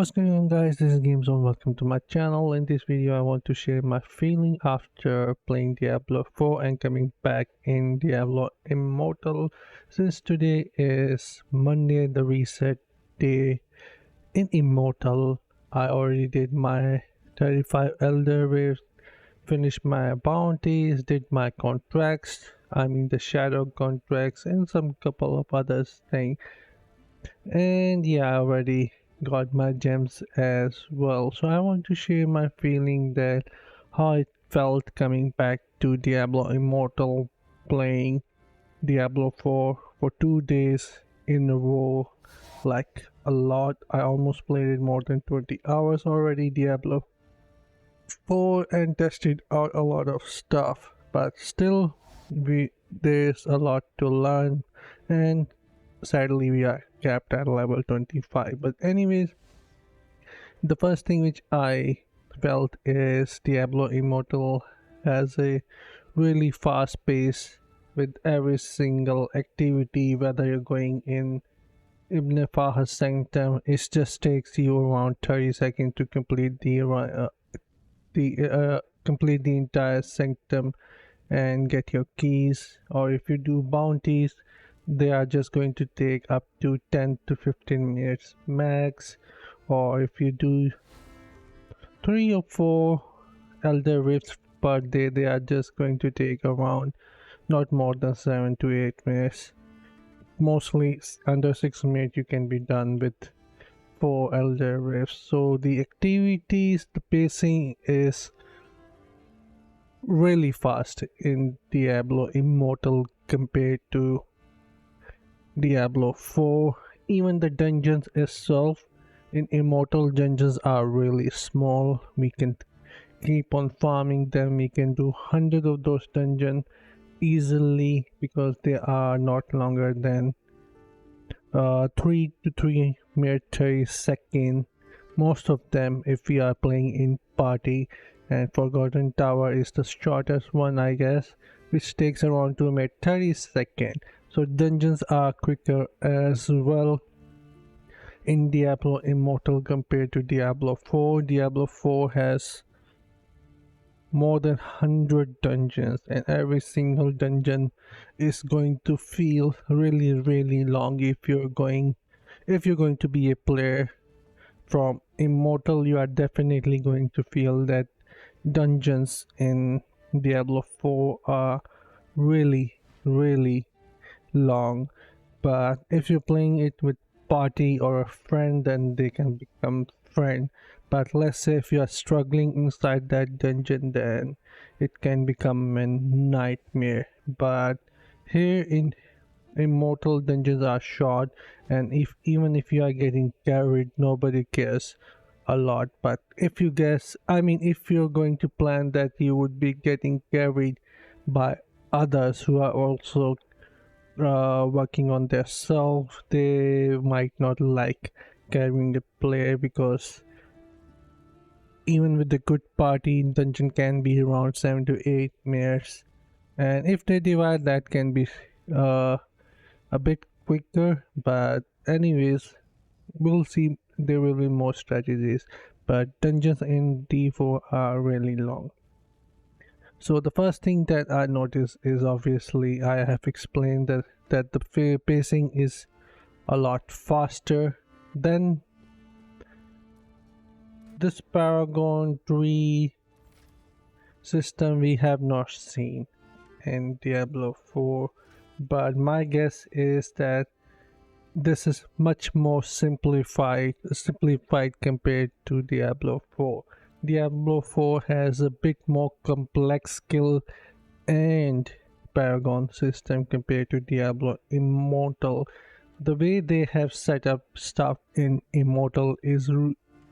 What's going on, guys? This is GameZone. Welcome to my channel. In this video I want to share my feeling after playing Diablo 4 and coming back in Diablo Immortal. Since today is Monday, the reset day in Immortal, I already did my 35 Elder Waves, finished my bounties, did my contracts, the shadow contracts, and some couple of other things. And yeah, I already got my gems as well. So I want to share my feeling that how it felt coming back to Diablo Immortal, playing Diablo 4 for 2 days in a row, like a lot. I almost played it more than 20 hours already, Diablo 4, and tested out a lot of stuff, but still there's a lot to learn, and sadly we are capped at level 25. But anyways, the first thing which I felt is Diablo Immortal has a really fast pace with every single activity. Whether you're going in Ibn Faha's Sanctum, it just takes you around 30 seconds to complete complete the entire sanctum and get your keys. Or if you do bounties, they are just going to take up to 10 to 15 minutes max. Or if you do 3 or 4 elder rifts per day, they are just going to take around not more than 7 to 8 minutes. Mostly under 6 minutes you can be done with 4 elder rifts. So the activities, the pacing is really fast in Diablo Immortal compared to Diablo 4. Even the dungeons itself in Immortal, dungeons are really small. We can keep on farming them. We can do hundreds of those dungeons easily because they are not longer than 3 to 3 minutes 30 seconds. Most of them, if we are playing in party, and Forgotten Tower is the shortest one, I guess, which takes around 2 minutes 30 seconds. So dungeons are quicker as well in Diablo Immortal compared to Diablo 4. Diablo 4 has more than 100 dungeons, and every single dungeon is going to feel really long. If you're going to be a player from Immortal, you are definitely going to feel that dungeons in Diablo 4 are really long. But if you're playing it with party or a friend, then they can become friend. But let's say if you are struggling inside that dungeon, then it can become a nightmare. But here in Immortal, dungeons are short, and even if you are getting carried, nobody cares a lot. But if you if you're going to plan that you would be getting carried by others who are also working on their self, they might not like carrying the player, because even with the good party, dungeon can be around 7 to 8 minutes, and if they divide, that can be a bit quicker. But anyways, we'll see. There will be more strategies, but dungeons in D4 are really long. So the first thing that I noticed is, obviously I have explained that the pacing is a lot faster than this Paragon 3 system we have not seen in Diablo 4. But my guess is that this is much more simplified compared to Diablo 4. Diablo 4 has a bit more complex skill and Paragon system compared to Diablo Immortal. The way they have set up stuff in Immortal is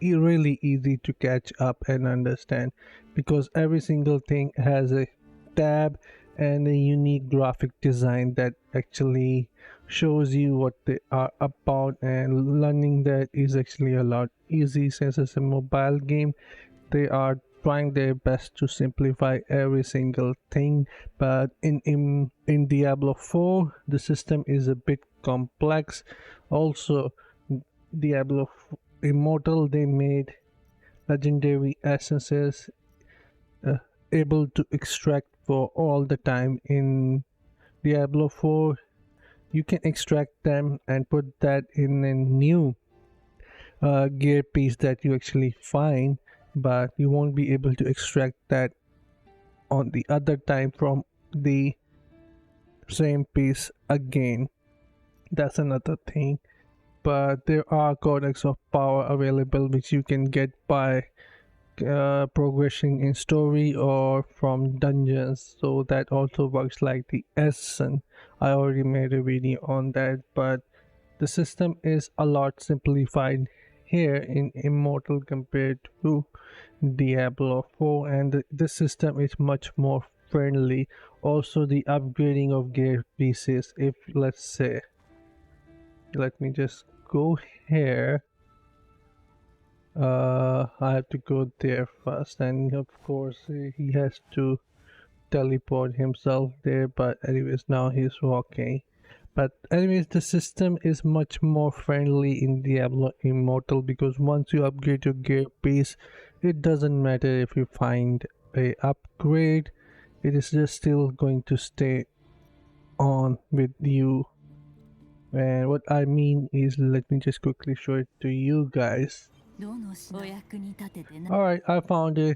really easy to catch up and understand, because every single thing has a tab and a unique graphic design that actually shows you what they are about, and learning that is actually a lot easy. Since it's a mobile game, they are trying their best to simplify every single thing. But in Diablo 4, the system is a bit complex. Also, Diablo Immortal, they made legendary essences uh, able to extract for all the time. In Diablo 4, you can extract them and put that in a new gear piece that you actually find, but you won't be able to extract that on the other time from the same piece again. That's another thing. But there are codex of power available which you can get by progressing in story or from dungeons, so that also works like the essence. I already made a video on that, but the system is a lot simplified here in Immortal compared to Diablo 4, and this system is much more friendly. Also, the upgrading of gear pieces, if let's say, let me just go here. I have to go there first, and of course he has to teleport himself there, but anyways, now he's walking. But anyways, the system is much more friendly in Diablo Immortal, because once you upgrade your gear piece, it doesn't matter if you find a upgrade, it is just still going to stay on with you. And what I mean is, let me just quickly show it to you guys. Alright, I found a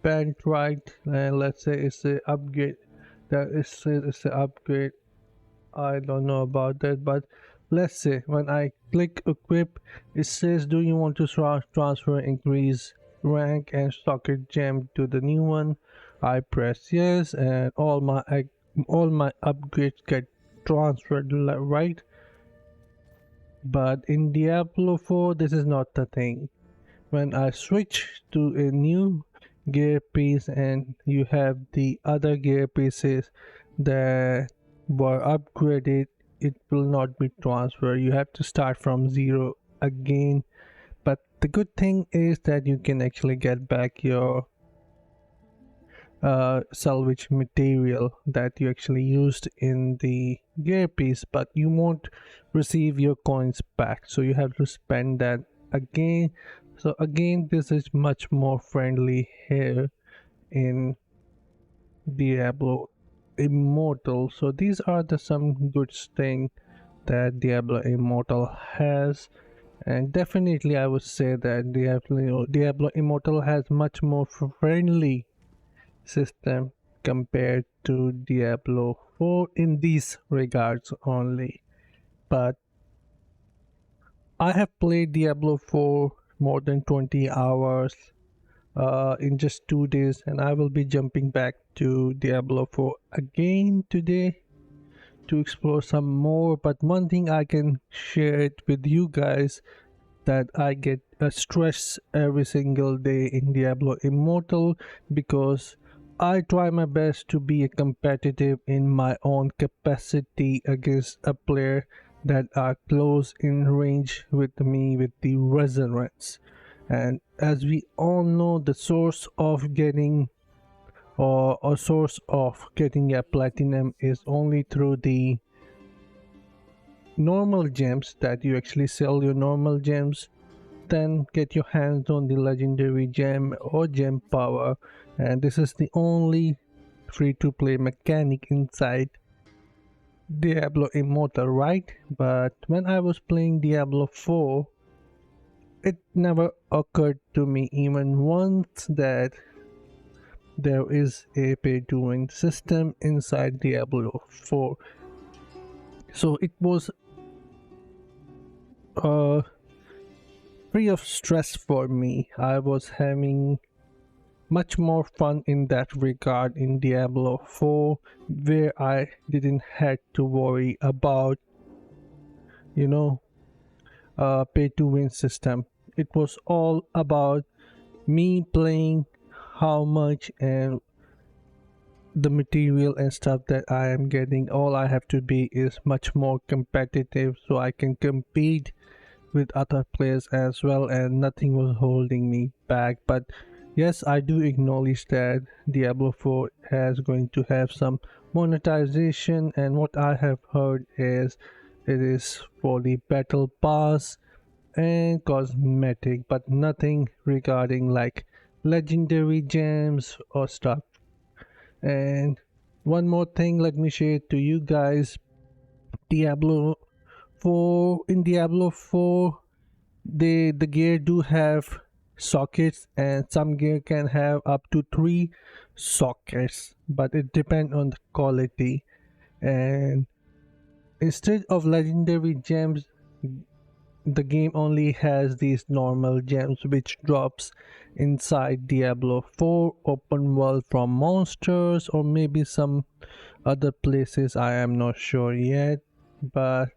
band right, and let's say it's a upgrade. That is it's a upgrade. I don't know about that, but let's say when I click equip, it says, do you want to transfer increase rank and socket gem to the new one? I press yes, and all my upgrades get transferred, right? But in Diablo 4, this is not the thing. When I switch to a new gear piece and you have the other gear pieces that were upgraded, it will not be transferred. You have to start from zero again. But the good thing is that you can actually get back your salvage material that you actually used in the gear piece, but you won't receive your coins back, so you have to spend that again. So again, this is much more friendly here in Diablo Immortal. So these are the some good things that Diablo Immortal has, and definitely I would say that Diablo Immortal has much more friendly system compared to Diablo 4 in these regards only. But I have played Diablo 4 more than 20 hours in just 2 days, and I will be jumping back to Diablo 4 again today to explore some more. But one thing I can share it with you guys, that I get a stress every single day in Diablo Immortal, because I try my best to be competitive in my own capacity against a player that are close in range with me with the resonance. And as we all know, the source of getting or a source of getting a platinum is only through the normal gems, that you actually sell your normal gems, then get your hands on the legendary gem or gem power. And this is the only free-to-play mechanic inside Diablo Immortal, right? But when I was playing Diablo 4, it never occurred to me even once that there is a pay-to-win system inside Diablo 4. So it was free of stress for me. I was having much more fun in that regard in Diablo 4, where I didn't had to worry about, you know, pay to win system. It was all about me playing, how much, and the material and stuff that I am getting. All I have to be is much more competitive, so I can compete with other players as well, and nothing was holding me back. But yes, I do acknowledge that Diablo 4 is going to have some monetization, and what I have heard is it is for the battle pass, and cosmetic, but nothing regarding like legendary gems or stuff. And one more thing, let me share to you guys. Diablo 4, in Diablo 4, the gear do have sockets, and some gear can have up to 3 sockets, but it depends on the quality. And instead of legendary gems, the game only has these normal gems which drops inside Diablo 4 open world from monsters or maybe some other places. I am not sure yet, but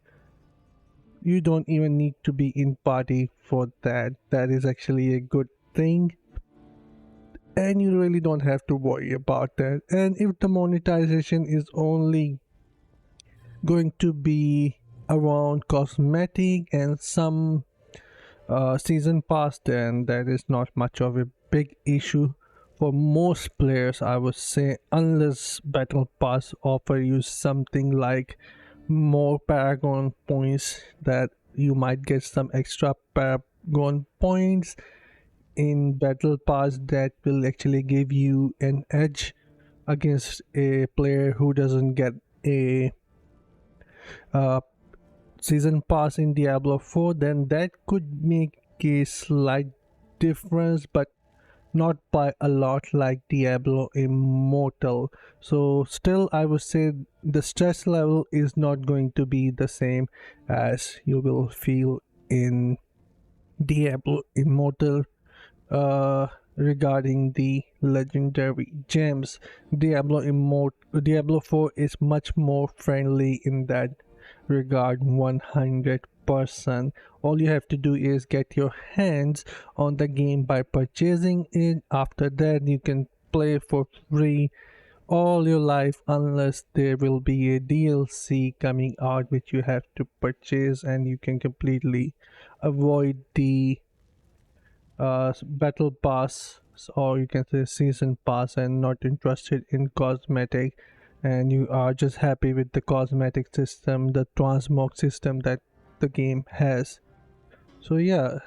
you don't even need to be in party for that. That is actually a good thing, and you really don't have to worry about that. And if the monetization is only going to be around cosmetic and some season pass, then that is not much of a big issue for most players, I would say, unless battle pass offer you something like more paragon points, that you might get some extra paragon points in battle pass that will actually give you an edge against a player who doesn't get a uh, season pass in Diablo 4. Then that could make a slight difference, but not by a lot like Diablo Immortal. So still I would say the stress level is not going to be the same as you will feel in Diablo Immortal. Regarding the legendary gems, Diablo 4 is much more friendly in that regard, 100%. All you have to do is get your hands on the game by purchasing it. After that you can play for free all your life, unless there will be a DLC coming out which you have to purchase, and you can completely avoid the battle pass, or you can say season pass, and not interested in cosmetic, and you are just happy with the cosmetic system, the transmog system that the game has. So yeah,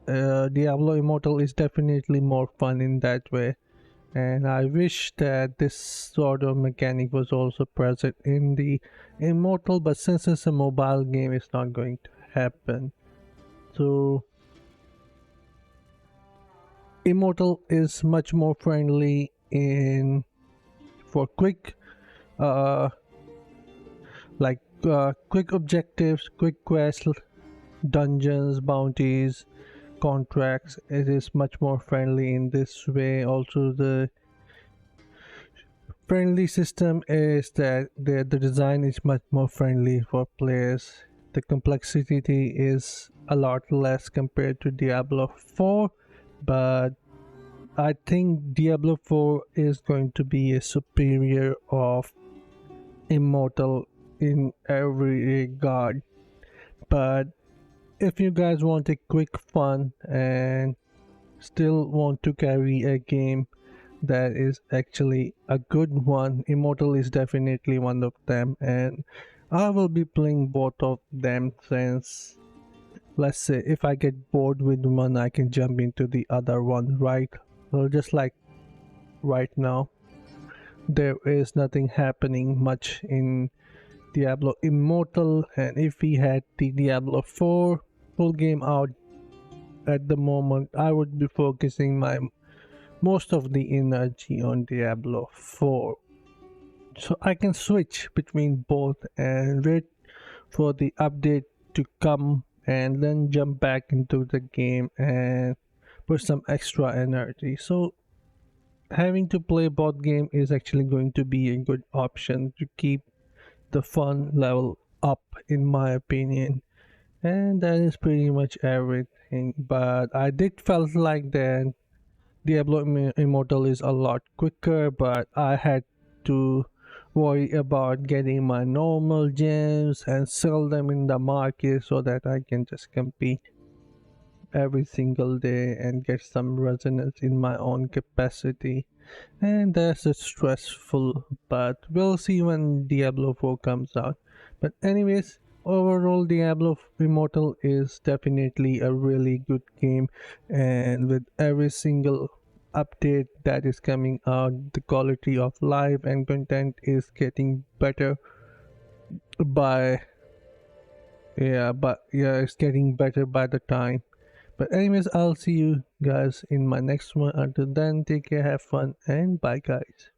Diablo Immortal is definitely more fun in that way, and I wish that this sort of mechanic was also present in the Immortal, but since it's a mobile game, it's not going to happen. So Immortal is much more friendly in for quick uh quick objectives, quick quests, dungeons, bounties, contracts. It is much more friendly in this way. Also, the friendly system is that the design is much more friendly for players. The complexity is a lot less compared to Diablo 4, but I think Diablo 4 is going to be a superior of Immortal in every regard. But if you guys want a quick fun and still want to carry a game that is actually a good one, Immortal is definitely one of them, and I will be playing both of them, since let's say if I get bored with one, I can jump into the other one, right? So just like right now, there is nothing happening much in Diablo Immortal, and if we had the Diablo 4 full game out at the moment, I would be focusing my most of the energy on Diablo 4. So I can switch between both and wait for the update to come, and then jump back into the game and put some extra energy. So having to play both game is actually going to be a good option to keep the fun level up, in my opinion. And that is pretty much everything, but I did felt like that Diablo Immortal is a lot quicker, but I had to worry about getting my normal gems and sell them in the market so that I can just compete every single day and get some resonance in my own capacity. And that's stressful, but we'll see when Diablo 4 comes out. But anyways, Overall, Diablo Immortal is definitely a really good game, and with every single update that is coming out, the quality of life and content is getting better by it's getting better by the time. But anyways, I'll see you guys in my next one. Until then, take care, have fun, and bye guys.